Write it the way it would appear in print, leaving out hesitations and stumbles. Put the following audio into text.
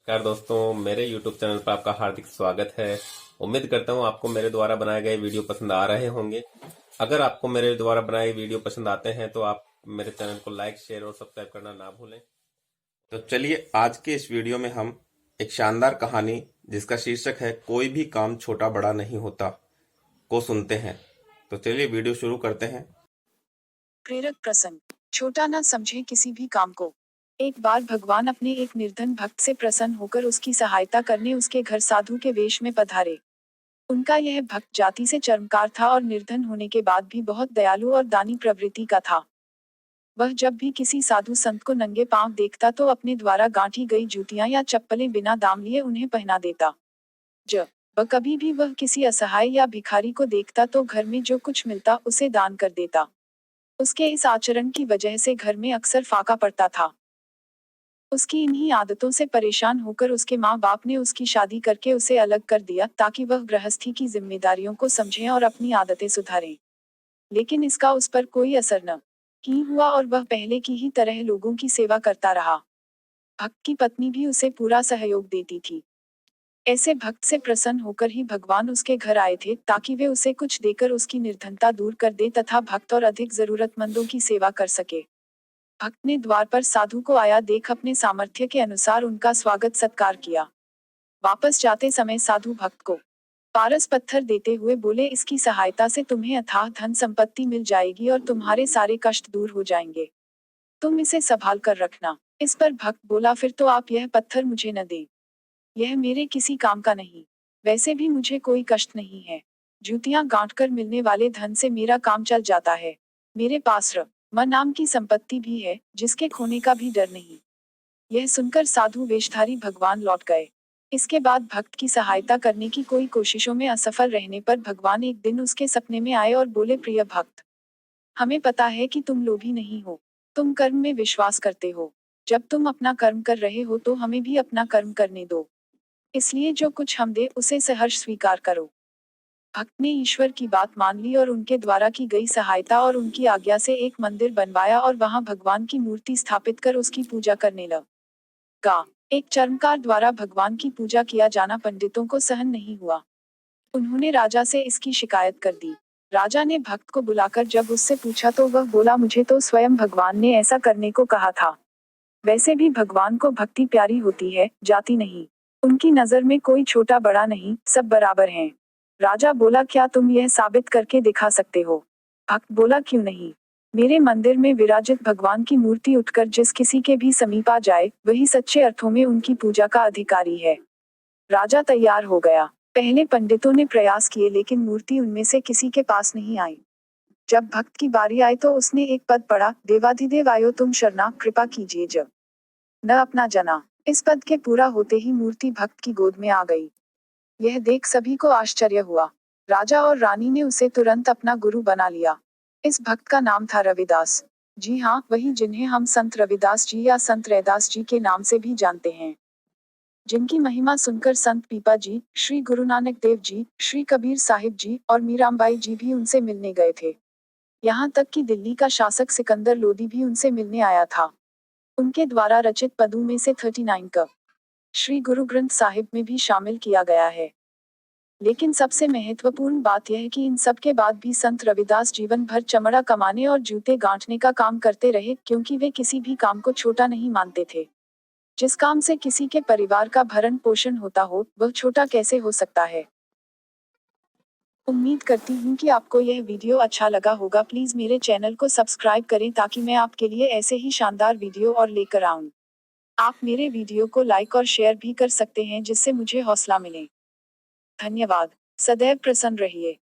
नमस्कार दोस्तों, मेरे YouTube चैनल पर आपका हार्दिक स्वागत है। उम्मीद करता हूँ आपको मेरे द्वारा बनाए गए वीडियो पसंद आ रहे होंगे। अगर आपको मेरे द्वारा बनाए वीडियो पसंद आते हैं तो आप मेरे चैनल को लाइक, शेयर और सब्सक्राइब करना ना भूलें। तो चलिए आज के इस वीडियो में हम एक शानदार कहानी जिसका शीर्षक है कोई भी काम छोटा बड़ा नहीं होता को सुनते हैं। तो चलिए वीडियो शुरू करते हैं। प्रेरक प्रसंग। छोटा न समझे किसी भी काम को। एक बार भगवान अपने एक निर्धन भक्त से प्रसन्न होकर उसकी सहायता करने उसके घर साधु के वेश में पधारे। उनका यह भक्त जाति से चर्मकार था और निर्धन होने के बाद भी बहुत दयालु और दानी प्रवृत्ति का था। वह जब भी किसी साधु संत को नंगे पांव देखता तो अपने द्वारा गांठी गई जूतियां या चप्पलें बिना दाम लिए उन्हें पहना देता। जब वह कभी भी वह किसी असहाय या भिखारी को देखता तो घर में जो कुछ मिलता उसे दान कर देता। उसके इस आचरण की वजह से घर में अक्सर फाका पड़ता था। उसकी इन्हीं आदतों से परेशान होकर उसके माँ बाप ने उसकी शादी करके उसे अलग कर दिया ताकि वह गृहस्थी की जिम्मेदारियों को समझे और अपनी आदतें सुधारे। लेकिन इसका उस पर कोई असर न ही हुआ और वह पहले की ही तरह लोगों की सेवा करता रहा। भक्त की पत्नी भी उसे पूरा सहयोग देती थी। ऐसे भक्त से प्रसन्न होकर ही भगवान उसके घर आए थे ताकि वे उसे कुछ देकर उसकी निर्धनता दूर कर दे तथा भक्त और अधिक जरूरतमंदों की सेवा कर सके। भक्त ने द्वार पर साधु को आया देख अपने सामर्थ्य के अनुसार उनका स्वागत सत्कार किया। वापस जाते समय साधु भक्त को पारस पत्थर देते हुए बोले, इसकी सहायता से तुम्हें अथाह धन संपत्ति मिल जाएगी और तुम्हारे सारे कष्ट दूर हो जाएंगे। तुम इसे संभाल कर रखना। इस पर भक्त बोला, फिर तो आप यह पत्थर मुझे न दें। यह मेरे किसी काम का नहीं। वैसे भी मुझे कोई कष्ट नहीं है। जूतियां गांठ कर मिलने वाले धन से मेरा काम चल जाता है। मेरे पास मन नाम की संपत्ति भी है जिसके खोने का भी डर नहीं। यह सुनकर साधु वेशधारी भगवान लौट गए। इसके बाद भक्त की सहायता करने की कोई कोशिशों में असफल रहने पर भगवान एक दिन उसके सपने में आए और बोले, प्रिय भक्त, हमें पता है कि तुम लोभी नहीं हो। तुम कर्म में विश्वास करते हो। जब तुम अपना कर्म कर रहे हो तो हमें भी अपना कर्म करने दो। इसलिए जो कुछ हम दे उसे सहर्ष स्वीकार करो। भक्त ने ईश्वर की बात मान ली और उनके द्वारा की गई सहायता और उनकी आज्ञा से एक मंदिर बनवाया और वहां भगवान की मूर्ति स्थापित कर उसकी पूजा करने लगा। एक चर्मकार द्वारा भगवान की पूजा किया जाना पंडितों को सहन नहीं हुआ। उन्होंने राजा से इसकी शिकायत कर दी। राजा ने भक्त को बुलाकर जब उससे पूछा तो वह बोला, मुझे तो स्वयं भगवान ने ऐसा करने को कहा था। वैसे भी भगवान को भक्ति प्यारी होती है, जाति नहीं। उनकी नजर में कोई छोटा बड़ा नहीं, सब बराबर हैं। राजा बोला, क्या तुम यह साबित करके दिखा सकते हो? भक्त बोला, क्यों नहीं। मेरे मंदिर में विराजित भगवान की मूर्ति उठकर जिस किसी के भी समीप आ जाए वही सच्चे अर्थों में उनकी पूजा का अधिकारी है। राजा तैयार हो गया। पहले पंडितों ने प्रयास किए लेकिन मूर्ति उनमें से किसी के पास नहीं आई। जब भक्त की बारी आई तो उसने एक पद पढ़ा, देवाधिदेव आयो तुम शरणा, कृपा कीजिए जब न अपना जना। इस पद के पूरा होते ही मूर्ति भक्त की गोद में आ गई। यह देख सभी को आश्चर्य हुआ। राजा और रानी ने उसे तुरंत अपना गुरु बना लिया। इस भक्त का नाम था रविदास। जी हाँ, वही जिन्हें हम संत रविदास जी या संत रैदास जी के नाम से भी जानते हैं। जिनकी महिमा सुनकर संत पीपा जी, श्री गुरु नानक देव जी, श्री कबीर साहिब जी और मीराबाई जी भी उनसे मिलने गए थे। यहाँ तक कि दिल्ली का शासक सिकंदर लोदी भी उनसे मिलने आया था। उनके द्वारा रचित पदों में से 39 का श्री गुरु ग्रंथ साहिब में भी शामिल किया गया है। लेकिन सबसे महत्वपूर्ण बात यह है कि इन सब के बाद भी संत रविदास जीवन भर चमड़ा कमाने और जूते गांठने का काम करते रहे, क्योंकि वे किसी भी काम को छोटा नहीं मानते थे। जिस काम से किसी के परिवार का भरण पोषण होता हो वह छोटा कैसे हो सकता है। उम्मीद करती हूँ कि आपको यह वीडियो अच्छा लगा होगा। प्लीज मेरे चैनल को सब्सक्राइब करें ताकि मैं आपके लिए ऐसे ही शानदार वीडियो और लेकर आऊँ। आप मेरे वीडियो को लाइक और शेयर भी कर सकते हैं जिससे मुझे हौसला मिले। धन्यवाद। सदैव प्रसन्न रहिए।